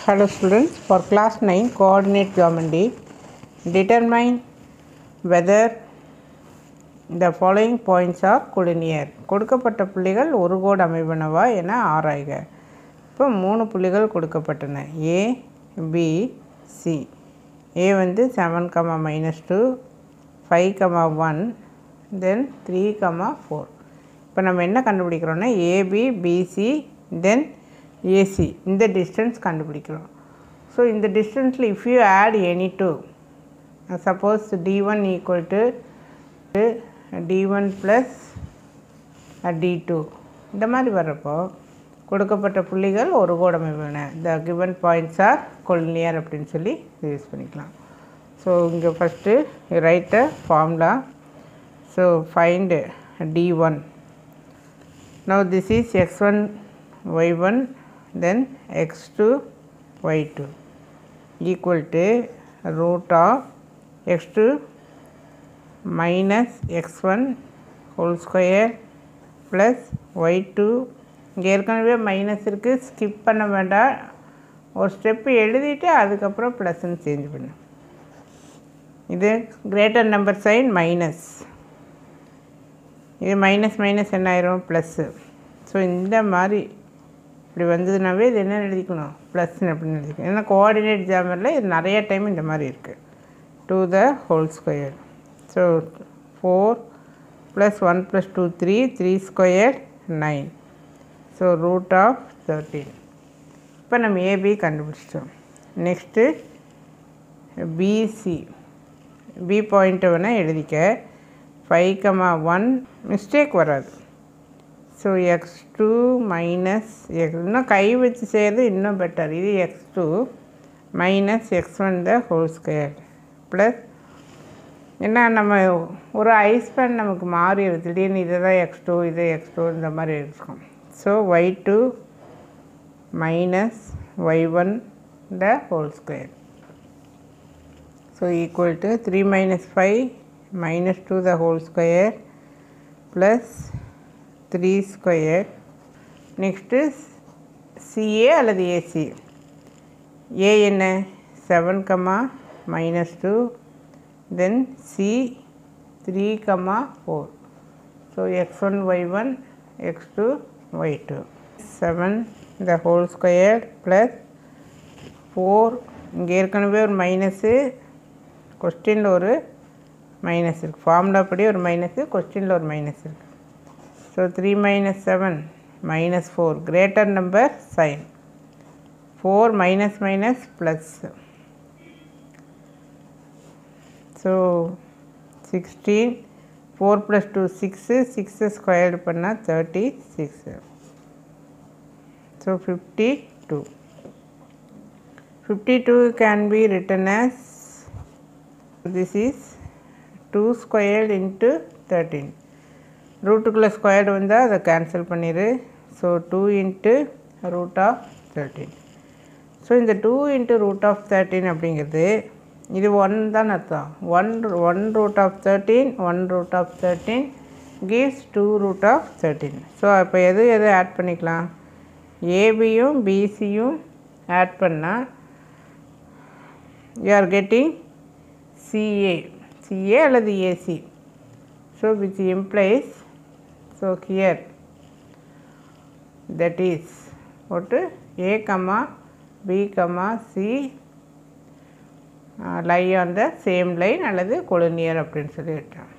Hello students, for class 9 coordinate geometry, determine whether the following points are collinear. கொடுக்கப்பட்ட புள்ளிகள் ஒரு கோடு அமைவனவா என ஆராய்க. இப்போ மூணு புள்ளிகள் கொடுக்கப்பட்டன. A, B, C. A வந்து 7, -2, 5, 1, then 3, 4. இப்போ நம்ம என்ன கண்டுபிடிக்கிறோம்னா AB, BC, then AC இந்த distance கண்டுபிடிக்கிறோம். So இந்த distanceல if you add any two, suppose D1 equal to D1 plus D2 இந்த மாதிரி வரப்போ கொடுக்கப்பட்ட புள்ளிகள் ஒரு கோடு அமைவன. The given points are collinear அப்படின்னு சொல்லி யூஸ் பண்ணிக்கலாம். ஸோ இங்கே first write a formula. So find D1. Now this is x1 y1 then x2 y2 equal to root of x2 minus x1 whole square plus y2. இங்கே ஏற்கனவே minus இருக்குது, skip பண்ண வேண்டாம், ஒரு ஸ்டெப்பு எழுதிட்டு அதுக்கப்புறம் ப்ளஸ்ன்னு சேஞ்ச் பண்ணு. இது கிரேட்டர் நம்பர் சைன் மைனஸ், இது மைனஸ் மைனஸ் என்ன ஆயிரும் ப்ளஸ்ஸு. ஸோ இந்த மாதிரி இப்படி வந்ததுனாவே இது என்ன எழுதிக்கணும் ப்ளஸ்ன்னு அப்படின்னு எழுதிக்கணும். ஏன்னா கோஆர்டினேட் ஜாமரில் இது நிறைய டைம் இந்த மாதிரி இருக்குது. 2 the whole square. So 4 + 1 + 2 3, 3 square 9. So root of 13. இப்போ நம்ம ஏபி கண்டுபிடிச்சிட்டோம். நெக்ஸ்ட்டு பிசி, பி பாயிண்ட்டை வேணால் எழுதிக்க. 5, 1 மிஸ்டேக் வராது. ஸோ x2 மைனஸ் இன்னும் கை வச்சு செய்கிறது இன்னும் பெட்டர். இது x2 minus x1 the whole square plus என்ன நம்ம ஒரு ஐஸ்பேன் நமக்கு மாறிடுது திடீர்னு, இதை தான் x2 இது x2 இந்த மாதிரி இருக்கும். So y2 minus y1 the whole square. So equal to 3 - 5 -2 the whole square plus 3 square. Next CA அல்லது ஏசி. ஏ என்ன 7, -2 then C 3, 4. So x1 y1 x2 y2 7 the whole square plus 4. இங்கே ஏற்கனவே ஒரு மைனஸு, கொஸ்டினில் ஒரு மைனஸ் இருக்குது, formula படி ஒரு மைனஸு, கொஸ்டினில் ஒரு மைனஸ் இருக்குது. So 3 - 7 -4 greater number sign. 4 minus minus plus. So 16, 4 + 2 6, 6 squared பண்ணால் 36. So 52. 52 can be written as, this is 2 squared into 13. ரூட்டுக்குள்ளே squared வந்தால் அதை கேன்சல் பண்ணிடு. ஸோ 2 × √13. ஸோ இந்த 2 × √13 அப்படிங்கிறது இது 1 தான் அர்த்தம். 1 √13 1 √13 gives 2 √13. ஸோ அப்போ எது ஆட் பண்ணிக்கலாம், ஏபியும் பிசியும் ஆட் பண்ணால் you are getting CA அல்லது AC. So which implies, so here that is what A, B, C lie on the same line அல்லது collinear அப்படின்னு சொல்லிவிட்டோம்.